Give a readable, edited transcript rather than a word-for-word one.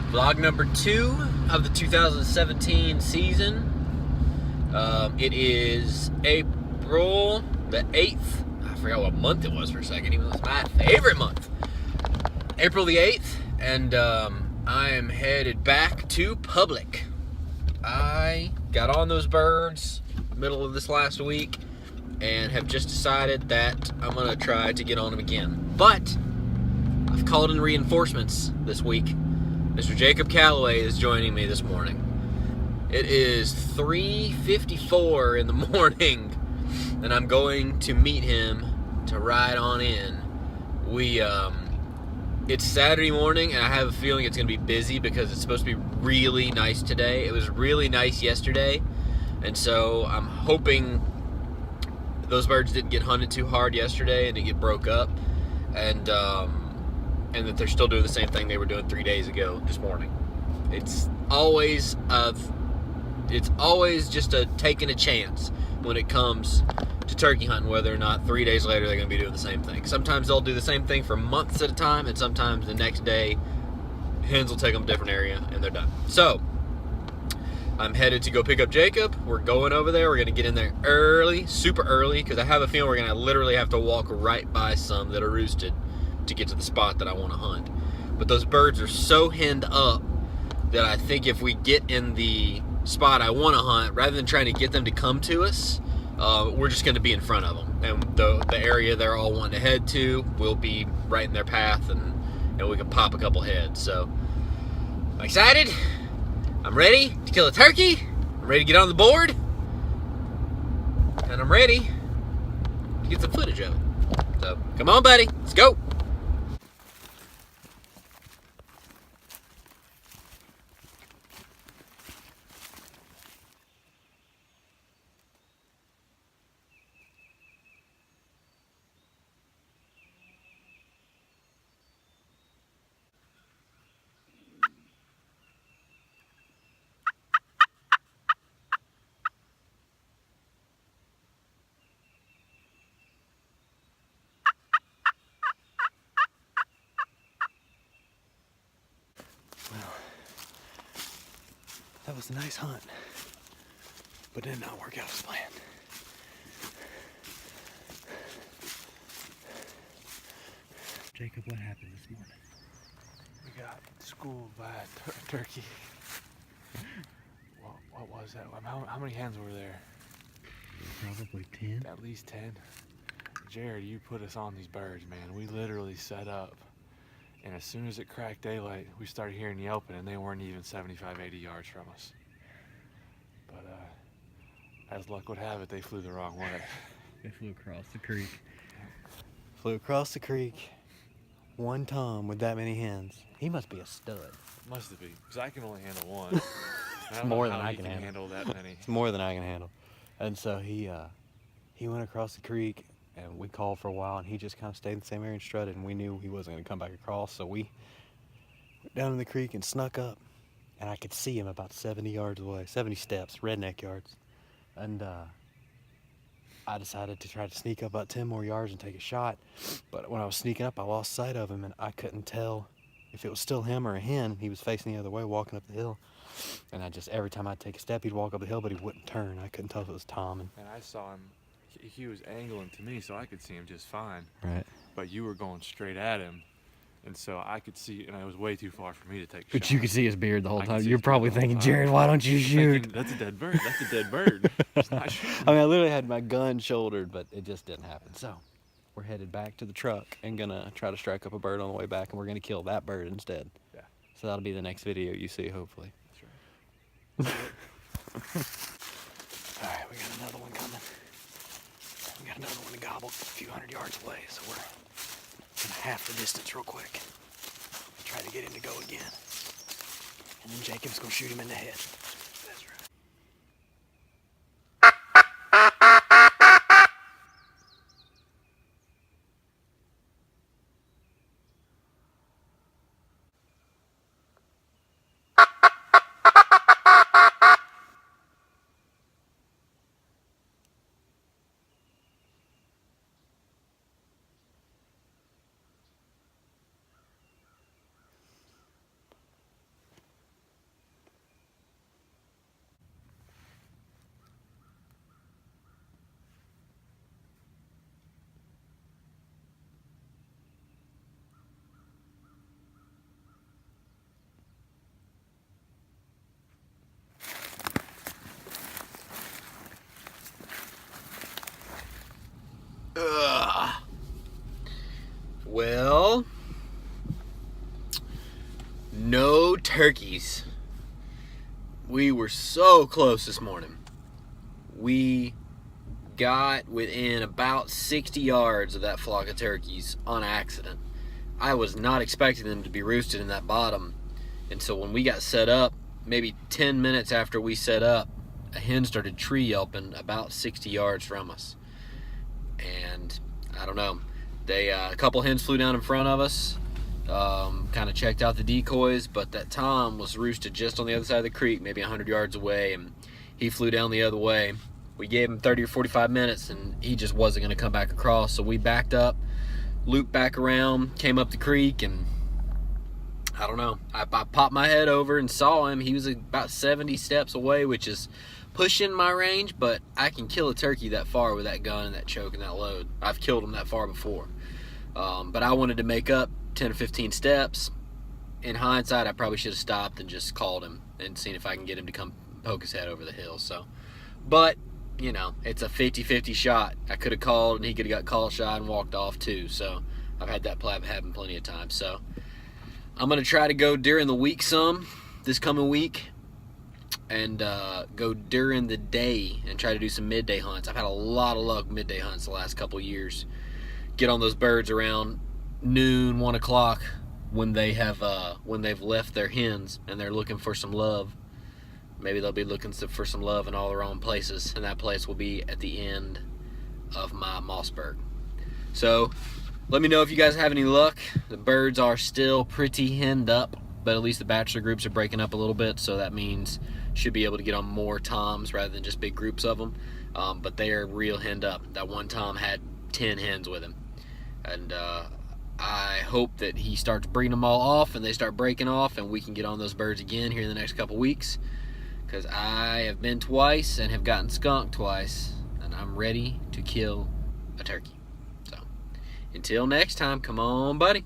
Vlog number 2 of the 2017 season. It is April the 8th. I forgot what month it was for a second, even though it's my favorite month. April the 8th, and I am headed back to Public. I got on those birds middle of this last week and have just decided that I'm going to try to get on them again. But I've called in reinforcements this week. Mr. Jacob Calloway is joining me this morning. It is 3:54 in the morning, and I'm going to meet him to ride on in. It's Saturday morning, and I have a feeling it's going to be busy because it's supposed to be really nice today. It was really nice yesterday, and so I'm hoping those birds didn't get hunted too hard yesterday and didn't get broke up, and that they're still doing the same thing they were doing 3 days ago this morning. It's always just taking a chance when it comes to turkey hunting, whether or not 3 days later they're going to be doing the same thing. Sometimes they'll do the same thing for months at a time, and sometimes the next day hens will take them to a different area and they're done. So I'm headed to go pick up Jacob. We're going over there. We're going to get in there early, super early, because I have a feeling we're going to literally have to walk right by some that are roosted to get to the spot that I want to hunt. But those birds are so henned up that I think if we get in the spot I want to hunt, rather than trying to get them to come to us, we're just going to be in front of them. And the area they're all wanting to head to will be right in their path, and we can pop a couple heads. So I'm excited. I'm ready to kill a turkey. I'm ready to get on the board. And I'm ready to get some footage of it. So come on, buddy. Let's go. That was a nice hunt, but did not work out as planned. Jacob, what happened this morning? We got schooled by a turkey. What was that? How many hens were there? Probably 10. At least 10. Jared, you put us on these birds, man. We literally set up, and as soon as it cracked daylight, we started hearing yelping, and they weren't even 75, 80 yards from us. But as luck would have it, they flew the wrong way. They flew across the creek. Flew across the creek. One Tom with that many hens. He must be a stud. Must have been, because I can only handle one. It's more than I can handle. That many. It's more than I can handle. And so he went across the creek, and we called for a while, and he just kind of stayed in the same area and strutted, and we knew he wasn't going to come back across, so we went down in the creek and snuck up, and I could see him about 70 yards away, 70 steps, redneck yards. And I decided to try to sneak up about 10 more yards and take a shot, but when I was sneaking up, I lost sight of him, and I couldn't tell if it was still him or a hen. He was facing the other way, walking up the hill. And every time I'd take a step, he'd walk up the hill, but he wouldn't turn. I couldn't tell if it was Tom. And I saw him, he was angling to me, so I could see him just fine. Right. But you were going straight at him, and so I could see, and it was way too far for me to take a But shot. you could see his beard the whole I could time. see You're his beard probably the whole thinking, time. Jared, why don't you shoot? Thinking, that's a dead bird. That's a dead bird. It's not shooting. I mean, I literally had my gun shouldered, but it just didn't happen. So we're headed back to the truck and gonna try to strike up a bird on the way back, and we're gonna kill that bird instead. Yeah. So that'll be the next video you see, hopefully. That's right. All right, we got another one coming. We got another one to gobble a few hundred yards away, so we're gonna half the distance real quick. Try to get him to go again. And then Jacob's gonna shoot him in the head. That's right. No turkeys. We were so close this morning. We got within about 60 yards of that flock of turkeys on accident. I was not expecting them to be roosted in that bottom. And so when we got set up, maybe 10 minutes after we set up, a hen started tree yelping about 60 yards from us. And I don't know, a couple hens flew down in front of us, kind of checked out the decoys, but that tom was roosted just on the other side of the creek, maybe 100 yards away, and he flew down the other way. We gave him 30 or 45 minutes, and he just wasn't going to come back across, so we backed up, looped back around, came up the creek, and I don't know, I popped my head over and saw him. He was about 70 steps away, which is pushing my range, but I can kill a turkey that far with that gun and that choke and that load. I've killed him that far before. But I wanted to make up 10 or 15 steps. In hindsight, I probably should have stopped and just called him and seen if I can get him to come poke his head over the hill. So, but, you know, it's a 50-50 shot. I could have called and he could have got call shot and walked off too. So I've had that happen plenty of times. So I'm going to try to go during the week some this coming week, and go during the day and try to do some midday hunts. I've had a lot of luck midday hunts the last couple years. Get on those birds around noon, 1 o'clock, when they've left their hens and they're looking for some love. Maybe they'll be looking for some love in all the wrong places, and that place will be at the end of my Mossberg. So let me know if you guys have any luck. The birds are still pretty henned up, but at least the bachelor groups are breaking up a little bit, so that means should be able to get on more toms rather than just big groups of them. But they are real henned up. That one tom had 10 hens with him, and I hope that he starts breeding them all off and they start breaking off, and we can get on those birds again here in the next couple weeks, because I have been twice and have gotten skunked twice, and I'm ready to kill a turkey. So until next time, come on, buddy.